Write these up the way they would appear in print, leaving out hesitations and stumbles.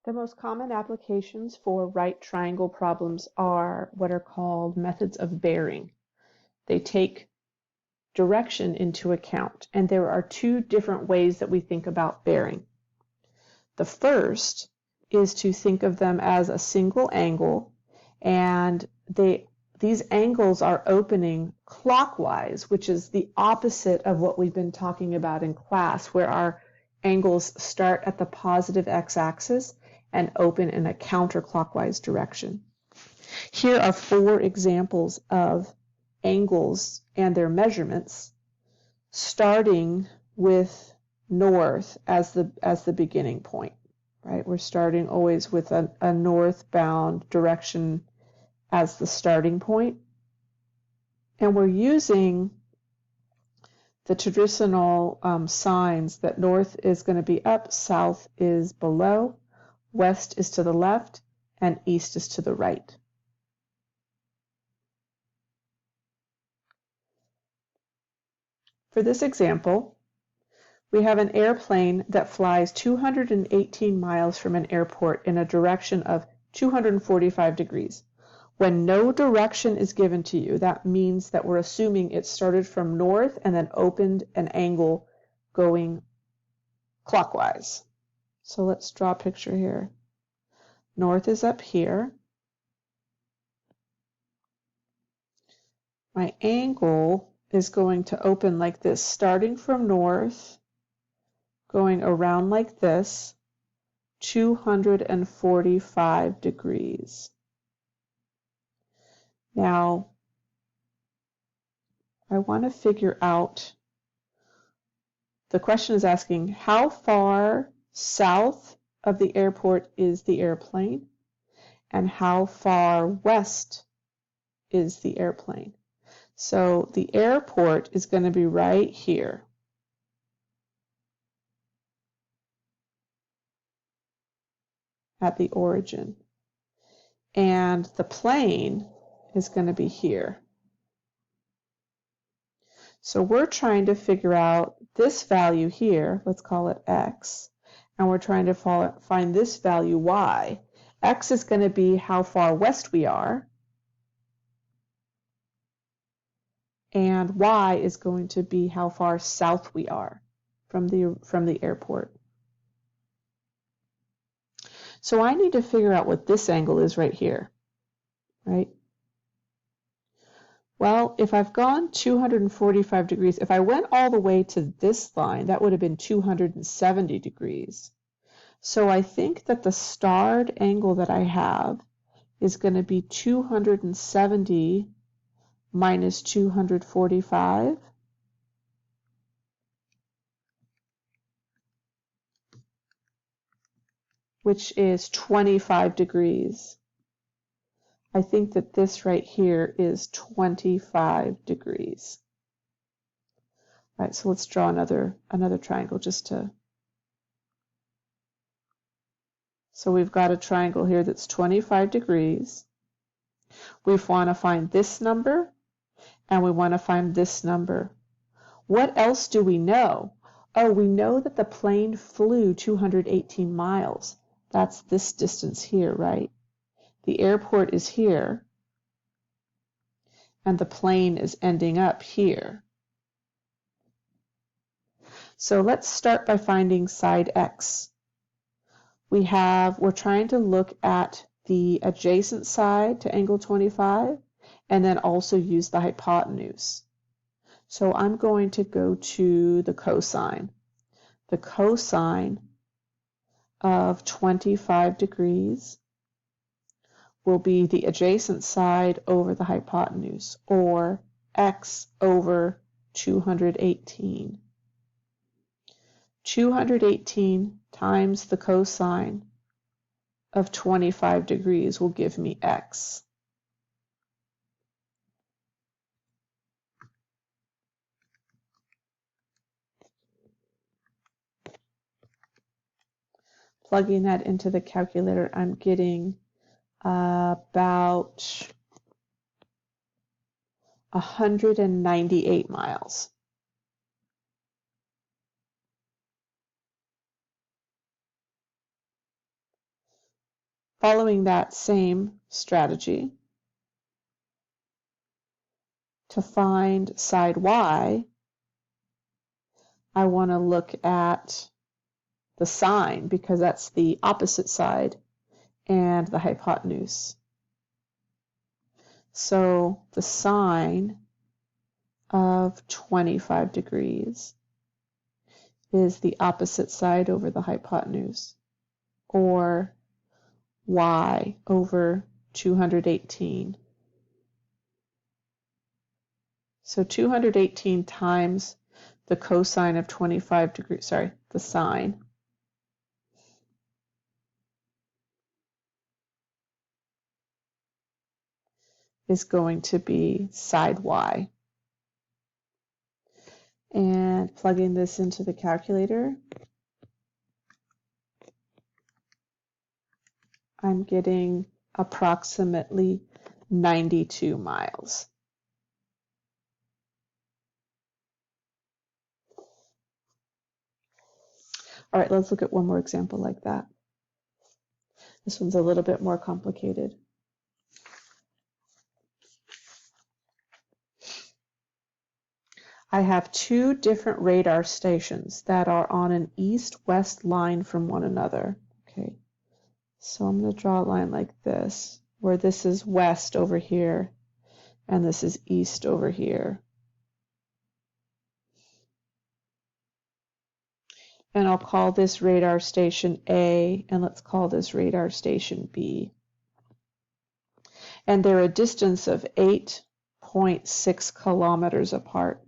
The most common applications for right triangle problems are what are called methods of bearing. They take direction into account, and there are two different ways that we think about bearing. The first is to think of them as a single angle, and these angles are opening clockwise, which is the opposite of what we've been talking about in class, where our angles start at the positive x-axis and open in a counterclockwise direction. Here are 4 examples of angles and their measurements, starting with north as the beginning point, right? We're starting always with a northbound direction as the starting point. And we're using the traditional signs that north is going to be up, south is below, west is to the left, and east is to the right. For this example, we have an airplane that flies 218 miles from an airport in a direction of 245 degrees. When no direction is given to you, that means that we're assuming it started from north and then opened an angle going clockwise. So let's draw a picture here. North is up here. My angle is going to open like this, starting from north, going around like this, 245 degrees. Now, I want to figure out, the question is asking how far south of the airport is the airplane and how far west is the airplane. So the airport is going to be right here. At the origin. And the plane is going to be here. So we're trying to figure out this value here, let's call it x, and we're trying to find this value y. X is going to be how far west we are, and y is going to be how far south we are from the airport. So I need to figure out what this angle is right here, right? Well, if I've gone 245 degrees, if I went all the way to this line, that would have been 270 degrees. So I think that the starred angle that I have is going to be 270 minus 245, which is 25 degrees. I think that this right here is 25 degrees. All right, so let's draw another triangle just to... So we've got a triangle here that's 25 degrees. We want to find this number, and we want to find this number. What else do we know? Oh, we know that the plane flew 218 miles. That's this distance here, right? The airport is here, and the plane is ending up here. So let's start by finding side x. We're trying to look at the adjacent side to angle 25, and then also use the hypotenuse. So I'm going to go to the cosine. The cosine of 25 degrees will be the adjacent side over the hypotenuse, or x over 218. 218 times the cosine of 25 degrees will give me x. Plugging that into the calculator, I'm getting about 198 miles. Following that same strategy, to find side Y, I want to look at the sine because that's the opposite side and the hypotenuse. So the sine of 25 degrees is the opposite side over the hypotenuse, or y over 218. So 218 times the cosine of 25 degrees, the sine, is going to be side y. And plugging this into the calculator, I'm getting approximately 92 miles. All right, let's look at one more example like that. This one's a little bit more complicated. I have two different radar stations that are on an east-west line from one another. Okay, so I'm going to draw a line like this, where this is west over here, and this is east over here. And I'll call this radar station A, and let's call this radar station B. And they're a distance of 8.6 kilometers apart.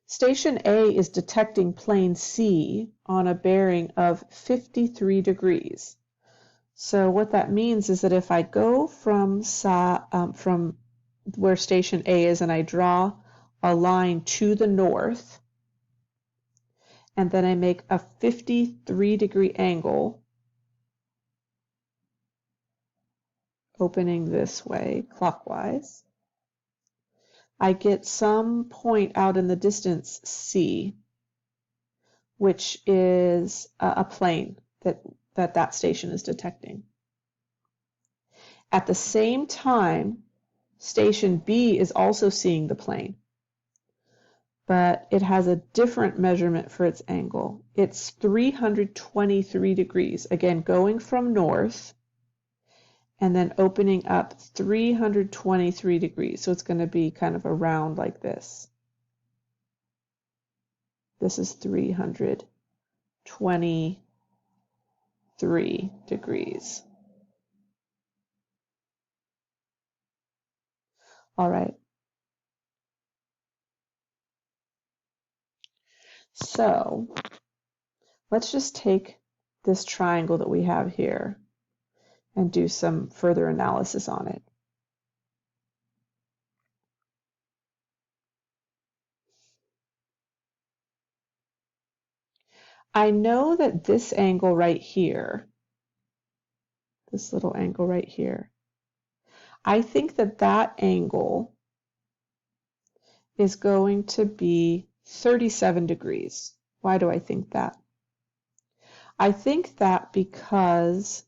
Station A is detecting plane C on a bearing of 53 degrees. So what that means is that if I go from where station A is and I draw a line to the north, and then I make a 53-degree angle, opening this way clockwise, I get some point out in the distance C, which is a plane that station is detecting. At the same time, station B is also seeing the plane, but it has a different measurement for its angle. It's 323 degrees, again going from north and then opening up 323 degrees. So it's going to be kind of around like this. This is 323 degrees. All right. So let's just take this triangle that we have here and do some further analysis on it. I know that this angle right here, this little angle right here, I think that that angle is going to be 37 degrees. Why do I think that? I think that because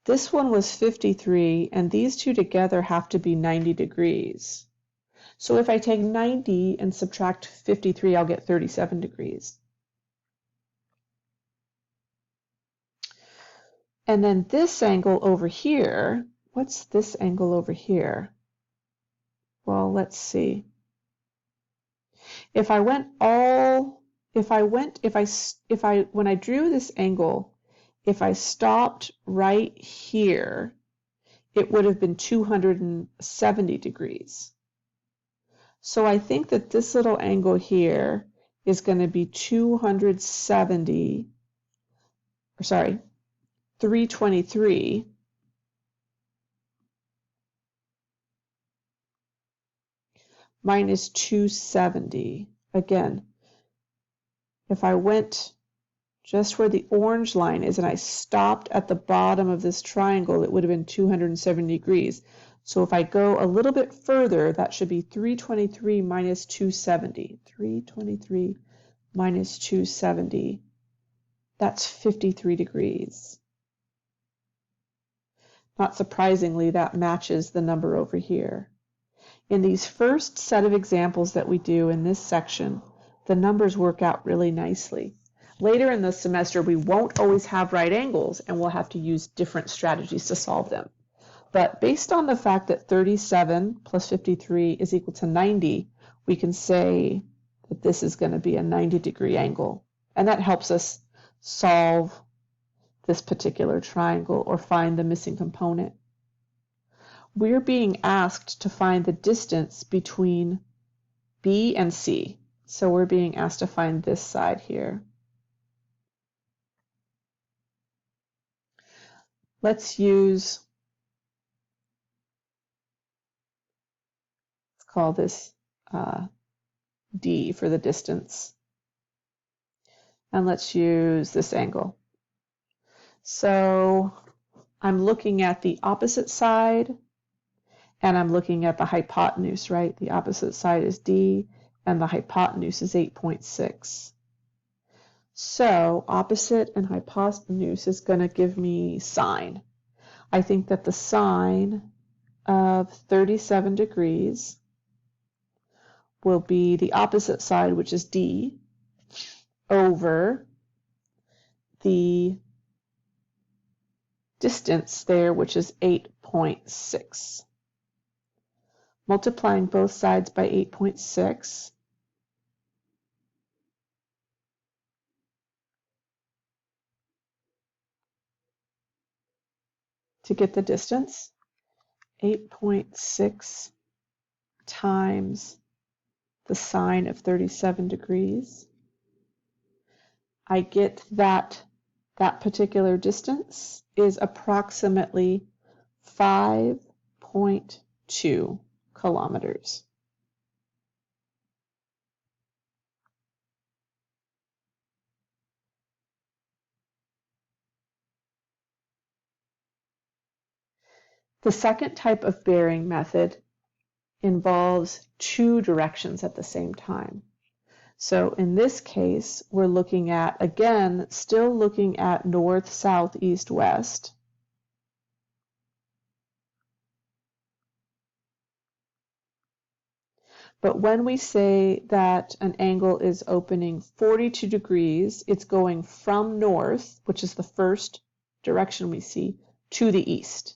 this one was 53 and these two together have to be 90 degrees. So if I take 90 and subtract 53, I'll get 37 degrees. And then this angle over here, what's this angle over here? Well, let's see. If I went all, when I drew this angle, if I stopped right here, it would have been 270 degrees. So I think that this little angle here is going to be 323 minus 270. Again, if I went just where the orange line is and I stopped at the bottom of this triangle, it would have been 270 degrees. So if I go a little bit further, that should be 323 minus 270. 323 minus 270 That's 53 degrees. Not surprisingly, that matches the number over here. In these first set of examples that we do in this section, the numbers work out really nicely. Later in the semester, we won't always have right angles, and we'll have to use different strategies to solve them. But based on the fact that 37 plus 53 is equal to 90, we can say that this is going to be a 90-degree angle. And that helps us solve this particular triangle or find the missing component. We're being asked to find the distance between B and C. So we're being asked to find this side here. Let's call this D for the distance. And let's use this angle. So I'm looking at the opposite side, and I'm looking at the hypotenuse, right? The opposite side is D, and the hypotenuse is 8.6. So opposite and hypotenuse is going to give me sine. I think that the sine of 37 degrees will be the opposite side, which is D, over the distance there, which is 8.6. Multiplying both sides by 8.6, to get the distance, 8.6 times the sine of 37 degrees. I get that particular distance is approximately 5.2 kilometers. The second type of bearing method involves two directions at the same time. So in this case, we're looking at, again, still looking at north, south, east, west. But when we say that an angle is opening 42 degrees, it's going from north, which is the first direction we see, to the east.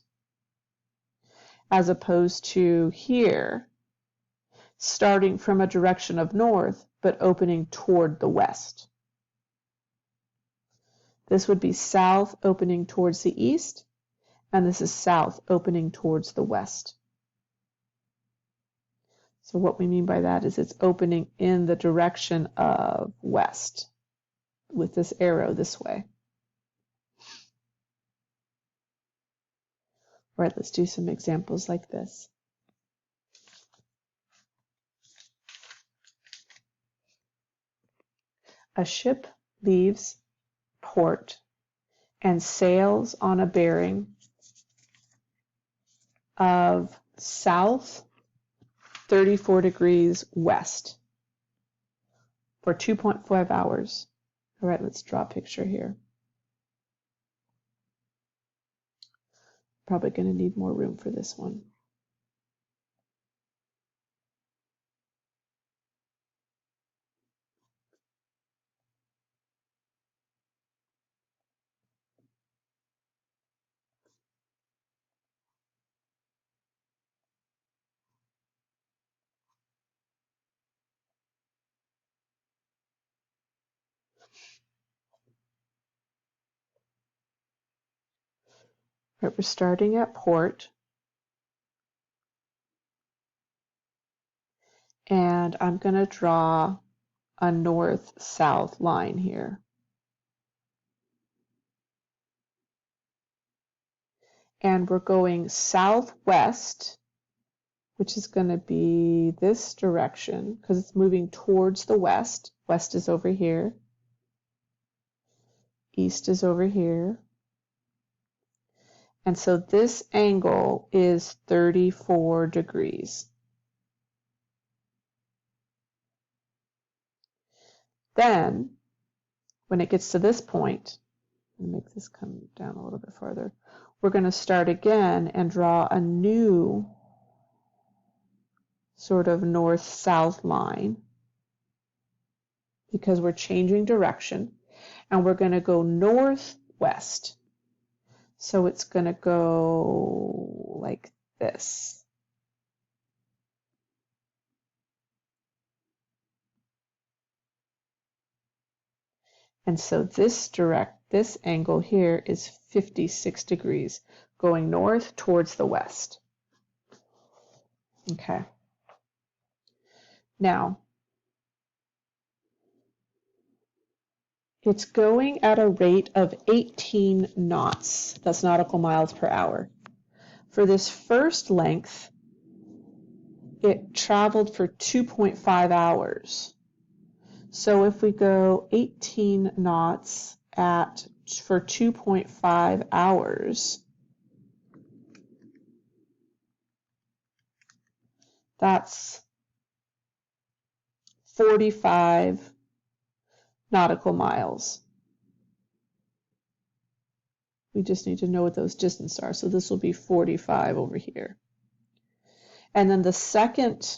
As opposed to here, starting from a direction of north, but opening toward the west. This would be south opening towards the east, and this is south opening towards the west. So what we mean by that is it's opening in the direction of west with this arrow this way. All right, let's do some examples like this. A ship leaves port and sails on a bearing of south 34 degrees west for 2.5 hours. All right, let's draw a picture here. Probably going to need more room for this one. Right, we're starting at port, and I'm going to draw a north-south line here. And we're going southwest, which is going to be this direction because it's moving towards the west. West is over here. East is over here. And so this angle is 34 degrees. Then when it gets to this point, and make this come down a little bit farther, we're going to start again and draw a new sort of north-south line because we're changing direction, and we're going to go northwest. So it's going to go like this. And so this angle here is 56 degrees, going north towards the west. Okay. Now, it's going at a rate of 18 knots. That's nautical miles per hour. For this first length, it traveled for 2.5 hours. So if we go 18 knots for 2.5 hours, that's 45 nautical miles. We just need to know what those distances are. So this will be 45 over here. And then the second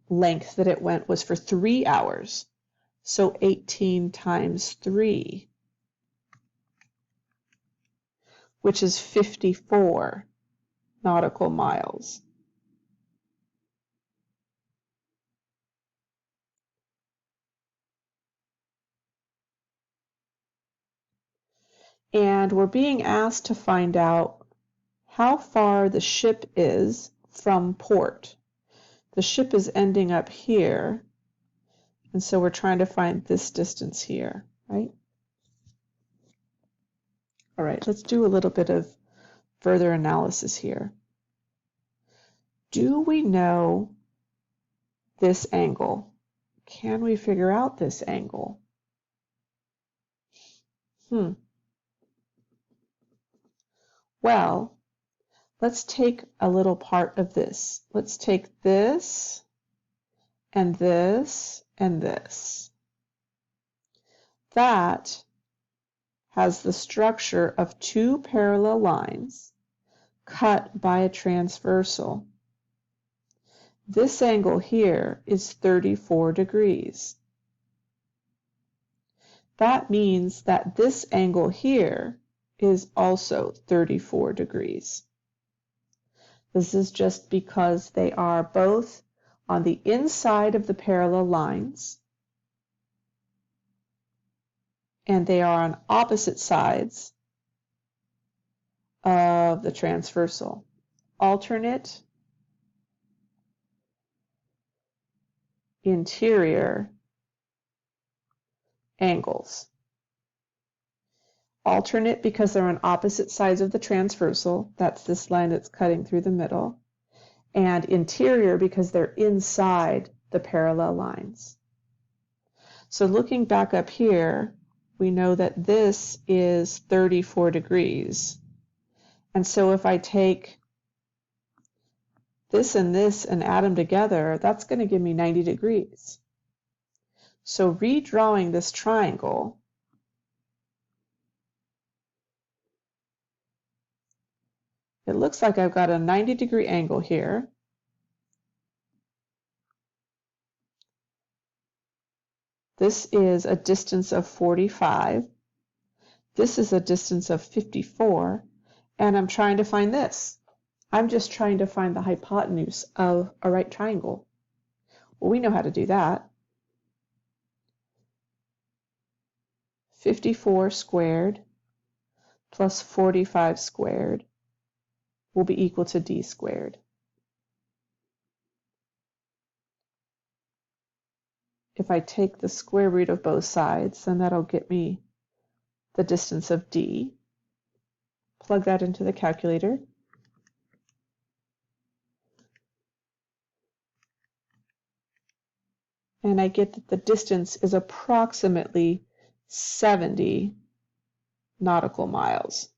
length that it went was for 3 hours. So 18 times 3, which is 54 nautical miles. And we're being asked to find out how far the ship is from port. The ship is ending up here, and so we're trying to find this distance here, right? All right, let's do a little bit of further analysis here. Do we know this angle? Can we figure out this angle? Well, let's take a little part of this. Let's take this and this and this. That has the structure of two parallel lines cut by a transversal. This angle here is 34 degrees. That means that this angle here is also 34 degrees. This is just because they are both on the inside of the parallel lines, and they are on opposite sides of the transversal. Alternate interior angles. Alternate because they're on opposite sides of the transversal. That's this line that's cutting through the middle. And interior because they're inside the parallel lines. So looking back up here, we know that this is 34 degrees. And so if I take this and add them together, that's going to give me 90 degrees. So redrawing this triangle, it looks like I've got a 90-degree angle here. This is a distance of 45. This is a distance of 54. And I'm trying to find this. I'm just trying to find the hypotenuse of a right triangle. Well, we know how to do that. 54 squared plus 45 squared will be equal to d squared. If I take the square root of both sides, then that'll get me the distance of d. Plug that into the calculator. And I get that the distance is approximately 70 nautical miles.